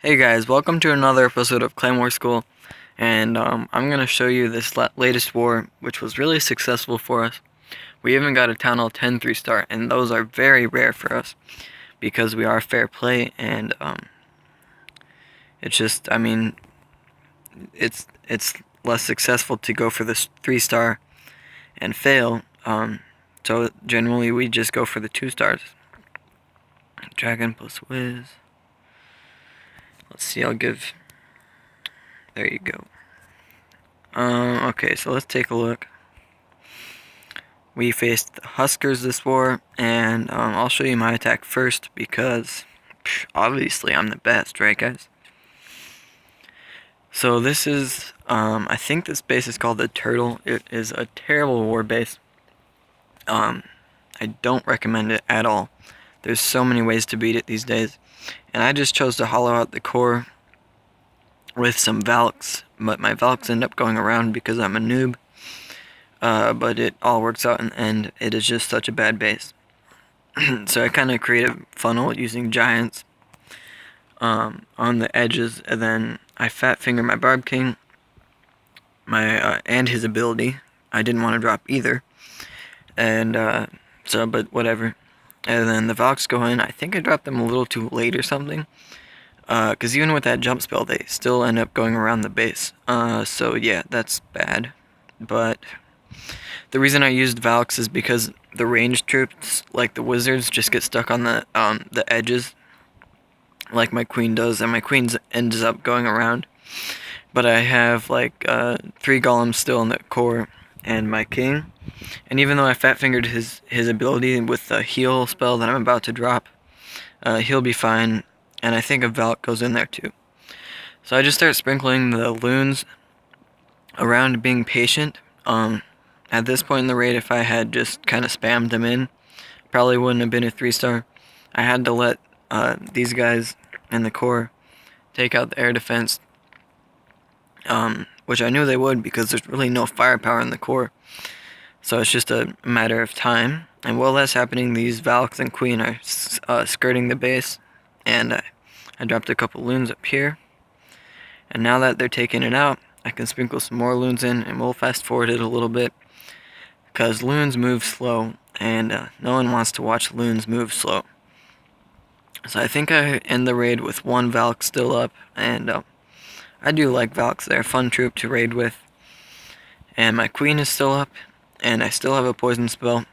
Hey guys, welcome to another episode of Claymore School, and I'm going to show you this latest war, which was really successful for us. We even got a Town Hall 10 3-star, and those are very rare for us, because we are fair play, and it's just, it's less successful to go for this 3-star and fail, so generally we just go for the 2 stars. Dragon plus Wiz. Let's see, there you go. Okay, so let's take a look. We faced the Huskers this war, and I'll show you my attack first because obviously I'm the best, right guys? So this is, I think this base is called the Turtle. It is a terrible war base. I don't recommend it at all. There's so many ways to beat it these days, and I just chose to hollow out the core with some Valks, but my Valks end up going around because I'm a noob. But it all works out in the end. It is just such a bad base. So I kind of create a funnel using giants on the edges, and then I fat finger my Barb King, and his ability. I didn't want to drop either, and but whatever. And then the Valks go in. I think I dropped them a little too late or something. Because even with that jump spell, they still end up going around the base. So yeah, that's bad. But the reason I used Valks is because the ranged troops, like the wizards, just get stuck on the edges, like my queen does, and my queen ends up going around. But I have like 3 golems still in the core, and my king. And even though I fat fingered his ability with the heal spell that I'm about to drop, he'll be fine. And I think a Valk goes in there too. So I just start sprinkling the loons around, being patient. At this point in the raid, if I had just kind of spammed them in, probably wouldn't have been a 3-star. I had to let these guys in the core take out the air defense, which I knew they would because there's really no firepower in the core. So it's just a matter of time. And while that's happening, these Valks and Queen are skirting the base, and I dropped a couple loons up here. And now that they're taking it out, I can sprinkle some more loons in, and we'll fast forward it a little bit, because loons move slow, and no one wants to watch loons move slow. So I think I end the raid with 1 Valk still up, and I do like Valks. They're a fun troop to raid with. And my queen is still up, and I still have a poison spell.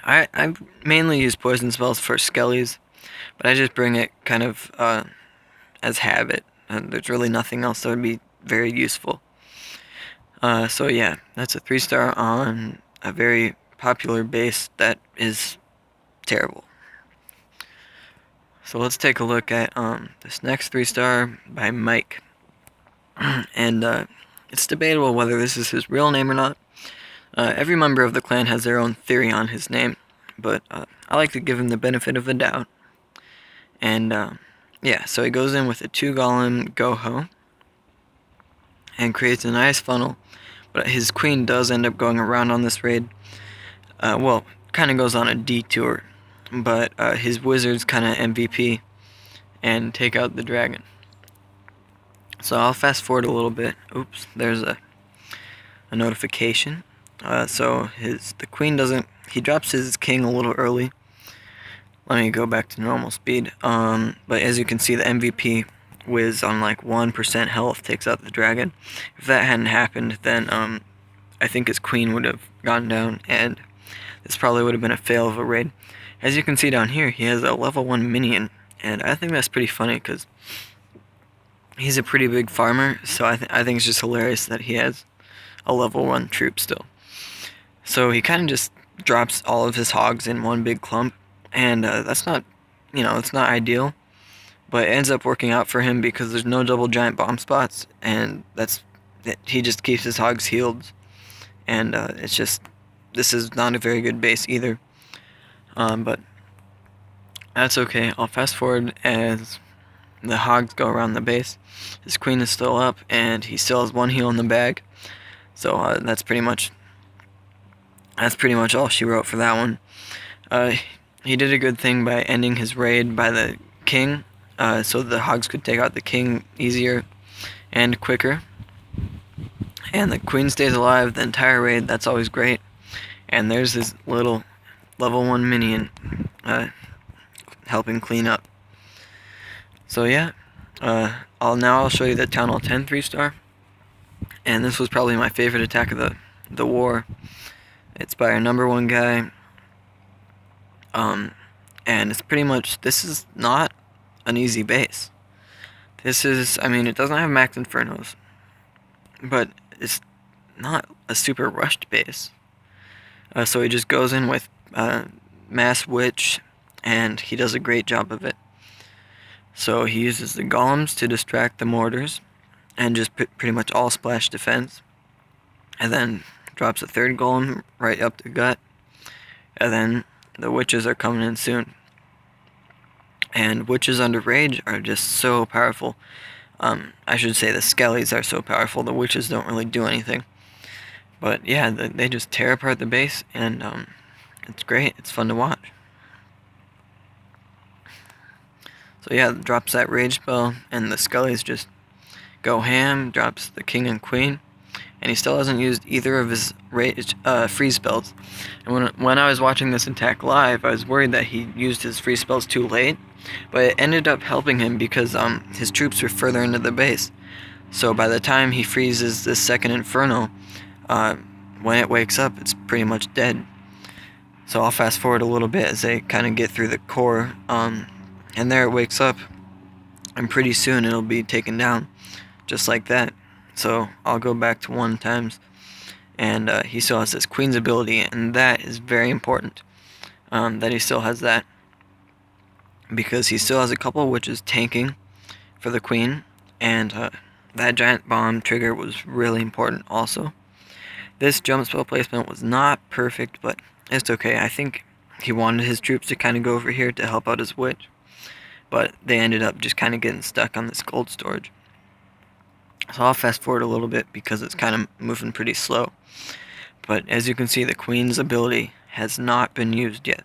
I mainly use poison spells for skellies, but I just bring it kind of as habit, and there's really nothing else that would be very useful. So yeah, that's a 3-star on a very popular base that is terrible. So let's take a look at this next 3-star by Mike. And it's debatable whether this is his real name or not. Every member of the clan has their own theory on his name, but I like to give him the benefit of the doubt. And yeah, so he goes in with a 2 golem Goho and creates a nice funnel, but his queen does end up going around on this raid. Well, kind of goes on a detour, but his wizards kind of MVP and take out the dragon. So I'll fast forward a little bit. Oops, there's a notification. So the queen doesn't, he drops his king a little early. Let me go back to normal speed. But as you can see, the MVP Wiz on like 1% health takes out the dragon. If that hadn't happened, then I think his queen would have gone down, and this probably would have been a fail of a raid. As you can see down here, he has a level 1 minion, and I think that's pretty funny because he's a pretty big farmer, so I think it's just hilarious that he has a level 1 troop still. So he kind of just drops all of his hogs in one big clump, and that's not, it's not ideal, but it ends up working out for him because there's no double giant bomb spots, and he just keeps his hogs healed, and this is not a very good base either, but that's okay. I'll fast forward as the hogs go around the base. His queen is still up, and he still has 1 heal in the bag, so that's pretty much all she wrote for that one. He did a good thing by ending his raid by the king. so the hogs could take out the king easier and quicker. And the queen stays alive the entire raid. That's always great. And there's this little level 1 minion helping clean up. So yeah, I'll show you the Town Hall 10 3-star. And this was probably my favorite attack of the war. It's by our number 1 guy. And it's pretty much, this is not an easy base. This is, I mean, it doesn't have max infernos, but it's not a super rushed base. So he just goes in with Mass Witch, and he does a great job of it. So he uses the golems to distract the mortars, and just pretty much all splash defense. And then drops a 3rd golem right up the gut. And then the witches are coming in soon. And witches under rage are just so powerful. I should say the skellies are so powerful. The witches don't really do anything. But yeah, they just tear apart the base, and it's great. It's fun to watch. So yeah, drops that rage spell, and the skellies just go ham. Drops the king and queen, and he still hasn't used either of his rage freeze spells. And when I was watching this attack live, I was worried that he used his freeze spells too late, but it ended up helping him because his troops were further into the base. So by the time he freezes this 2nd Inferno, when it wakes up, it's pretty much dead. So I'll fast forward a little bit as they kind of get through the core, and there it wakes up, and pretty soon it'll be taken down, just like that. So I'll go back to 1 times, and he still has this queen's ability, and that is very important, that he still has that, because he still has a couple of witches tanking for the queen, and that giant bomb trigger was really important also. This jump spell placement was not perfect, but it's okay. I think he wanted his troops to kind of go over here to help out his witch, but they ended up just kind of getting stuck on this gold storage. So I'll fast forward a little bit because it's kind of moving pretty slow. But as you can see, the queen's ability has not been used yet.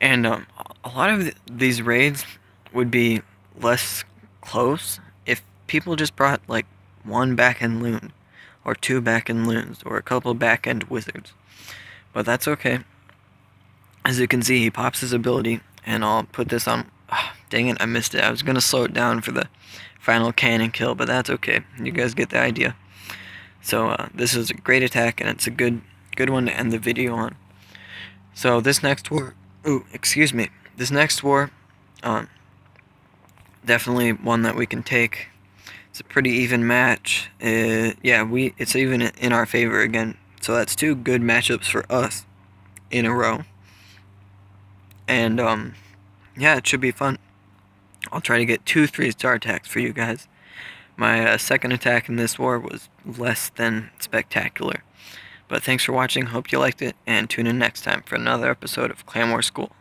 And a lot of these raids would be less close if people just brought like 1 back-end loon, or 2 back-end loons, or a couple back-end wizards. But that's okay. As you can see, he pops his ability, and I'll put this on. Dang it, I missed it. I was going to slow it down for the final cannon kill, but that's okay. You guys get the idea. So this is a great attack, and it's a good one to end the video on. So this next war, this next war, definitely one that we can take. It's a pretty even match. It's even in our favor again. So that's 2 good matchups for us in a row. And yeah, it should be fun. I'll try to get 2 3-star attacks for you guys. My second attack in this war was less than spectacular. But thanks for watching. Hope you liked it, and tune in next time for another episode of Clan Wars School.